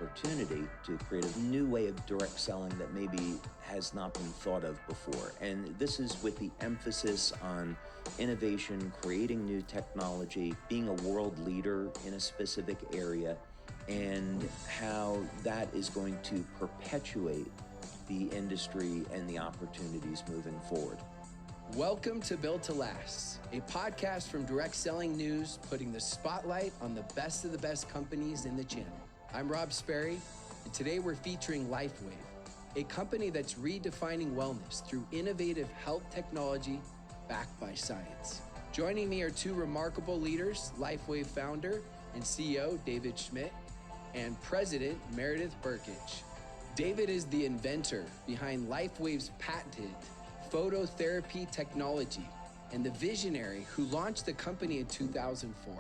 opportunity to create a new way of direct selling that maybe has not been thought of before. And this is with the emphasis on innovation, creating new technology, being a world leader in a specific area, and how that is going to perpetuate the industry and the opportunities moving forward. Welcome to Built to Last, a podcast from Direct Selling News, putting the spotlight on the best of the best companies in the channel. I'm Rob Sperry, and today we're featuring LifeWave, a company that's redefining wellness through innovative health technology backed by science. Joining me are two remarkable leaders, LifeWave founder and CEO David Schmidt and President Meredith Burkich. David is the inventor behind LifeWave's patented phototherapy technology and the visionary who launched the company in 2004.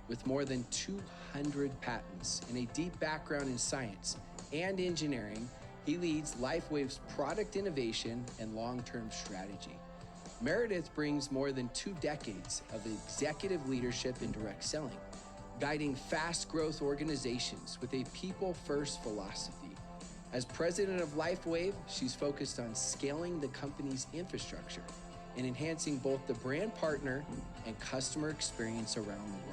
With more than 200 patents and a deep background in science and engineering, he leads LifeWave's product innovation and long-term strategy. Meredith brings more than 2 decades of executive leadership in direct selling, guiding fast growth organizations with a people-first philosophy. As president of LifeWave, she's focused on scaling the company's infrastructure and enhancing both the brand partner and customer experience around the world.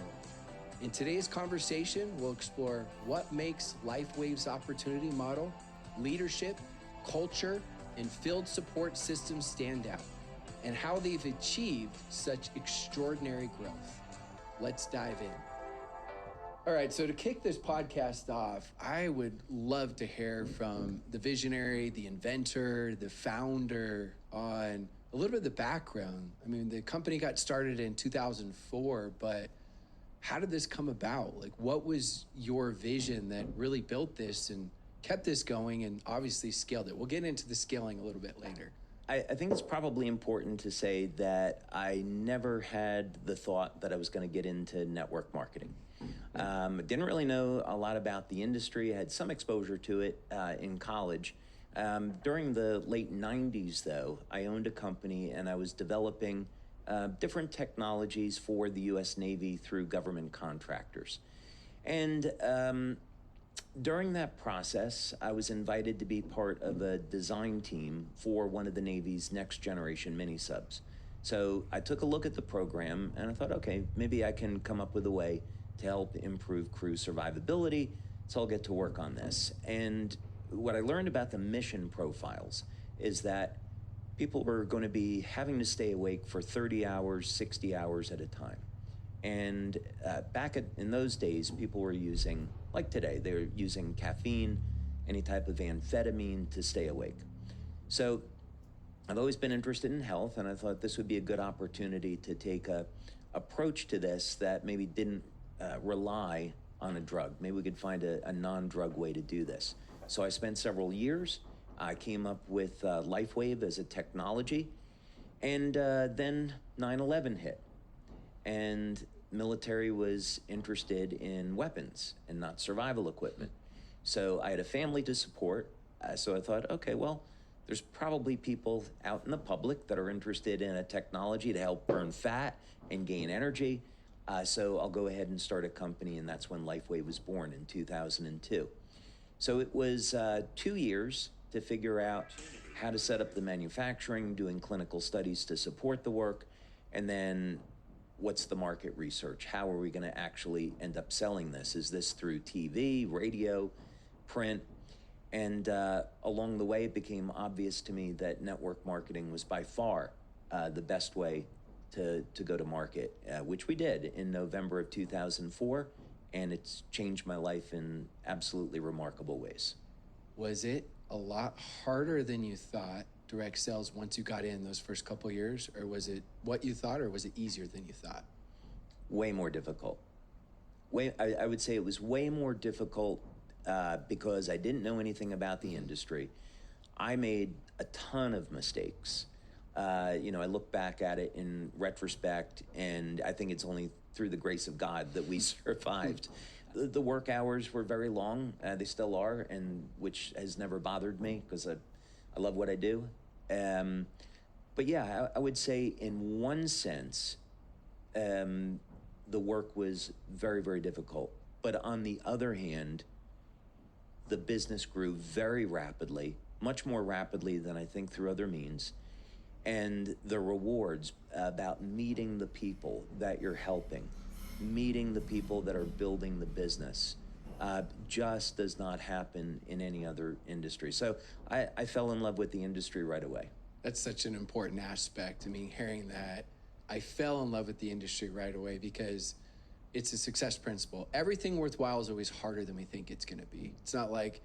In today's conversation, we'll explore what makes LifeWave's opportunity model, leadership, culture, and field support systems stand out, and how they've achieved such extraordinary growth. Let's dive in. All right, so to kick this podcast off, I would love to hear from the visionary, the inventor, the founder on a little bit of the background. I mean, the company got started in 2004, but how did this come about? Like, what was your vision that really built this and kept this going and obviously scaled it? We'll get into the scaling a little bit later. I think it's probably important to say that I never had the thought that I was going to get into network marketing. Didn't really know a lot about the industry. I had some exposure to it in college. During the late 90s, though, I owned a company and I was developing different technologies for the U.S. Navy through government contractors. And during that process, I was invited to be part of a design team for one of the Navy's next generation mini subs. So I took a look at the program and I thought, okay, maybe I can come up with a way to help improve crew survivability. So I'll get to work on this. And what I learned about the mission profiles is that people were going to be having to stay awake for 30 hours, 60 hours at a time. And in those days, people were using, like today, they were using caffeine, any type of amphetamine to stay awake. So I've always been interested in health, and I thought this would be a good opportunity to take a approach to this that maybe didn't rely on a drug. Maybe we could find a non-drug way to do this. So I spent several years. I came up with LifeWave as a technology, and then 9/11 hit. And military was interested in weapons and not survival equipment. So I had a family to support. So I thought, okay, well, there's probably people out in the public that are interested in a technology to help burn fat and gain energy. So I'll go ahead and start a company, and that's when LifeWave was born in 2002. So it was 2 years to figure out how to set up the manufacturing, doing clinical studies to support the work, and then what's the market research? How are we going to actually end up selling this? Is this through TV, radio, print? And along the way, it became obvious to me that network marketing was by far the best way to go to market, which we did in November of 2004, and it's changed my life in absolutely remarkable ways. Was it a lot harder than you thought, direct sales, once you got in those first couple of years, or was it what you thought, or was it easier than you thought? Way more difficult. I would say it was way more difficult because I didn't know anything about the industry. I made a ton of mistakes. I look back at it in retrospect, and I think it's only through the grace of God that we survived. The work hours were very long. They still are, and which has never bothered me because I love what I do. But yeah, I would say in one sense, the work was very, very difficult. But on the other hand, the business grew very rapidly, much more rapidly than I think through other means. And the rewards about meeting the people that you're helping, meeting the people that are building the business, just does not happen in any other industry. So I fell in love with the industry right away. That's such an important aspect. I mean, hearing that, I fell in love with the industry right away because it's a success principle. Everything worthwhile is always harder than we think it's going to be. It's not like,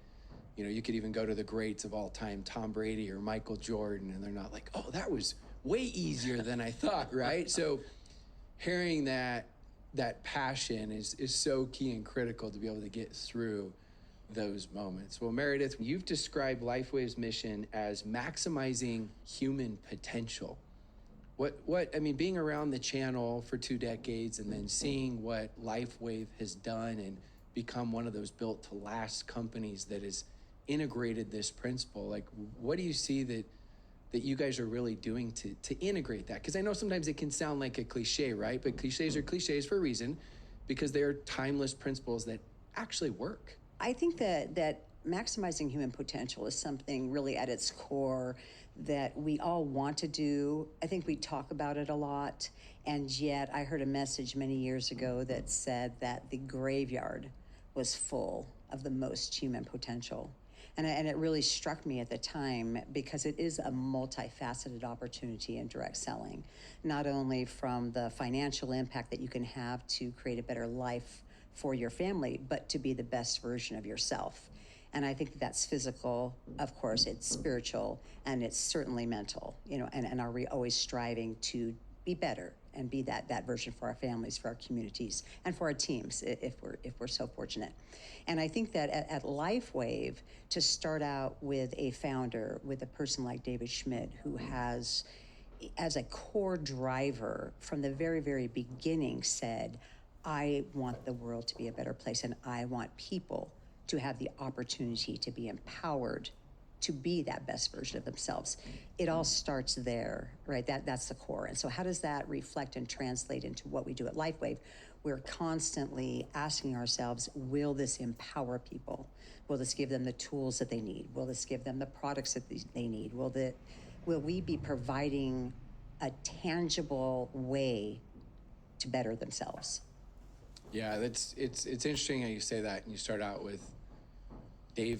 you know, you could even go to the greats of all time, Tom Brady or Michael Jordan, and they're not like, oh, that was way easier than I thought, right? So hearing that passion is so key and critical to be able to get through those moments. Well, Meredith, you've described LifeWave's mission as maximizing human potential. What I mean, being around the channel for 2 decades and then seeing what LifeWave has done and become one of those built to last companies that has integrated this principle, like what do you see that you guys are really doing to integrate that? Because I know sometimes it can sound like a cliche, right? But cliches are cliches for a reason because they're timeless principles that actually work. I think that maximizing human potential is something really at its core that we all want to do. I think we talk about it a lot, and yet I heard a message many years ago that said that the graveyard was full of the most human potential. And it really struck me at the time because it is a multifaceted opportunity in direct selling, not only from the financial impact that you can have to create a better life for your family, but to be the best version of yourself. And I think that's physical, of course, it's spiritual, and it's certainly mental, you know, and are we always striving to be better and be that version for our families, for our communities, and for our teams, if we're so fortunate. And I think that at LifeWave, to start out with a founder, with a person like David Schmidt, who has, as a core driver from the very, very beginning, said, I want the world to be a better place, and I want people to have the opportunity to be empowered to be that best version of themselves. It all starts there, right? That's the core. And so how does that reflect and translate into what we do at LifeWave? We're constantly asking ourselves, will this empower people? Will this give them the tools that they need? Will this give them the products that they need? Will we be providing a tangible way to better themselves? Yeah, it's interesting how you say that, and you start out with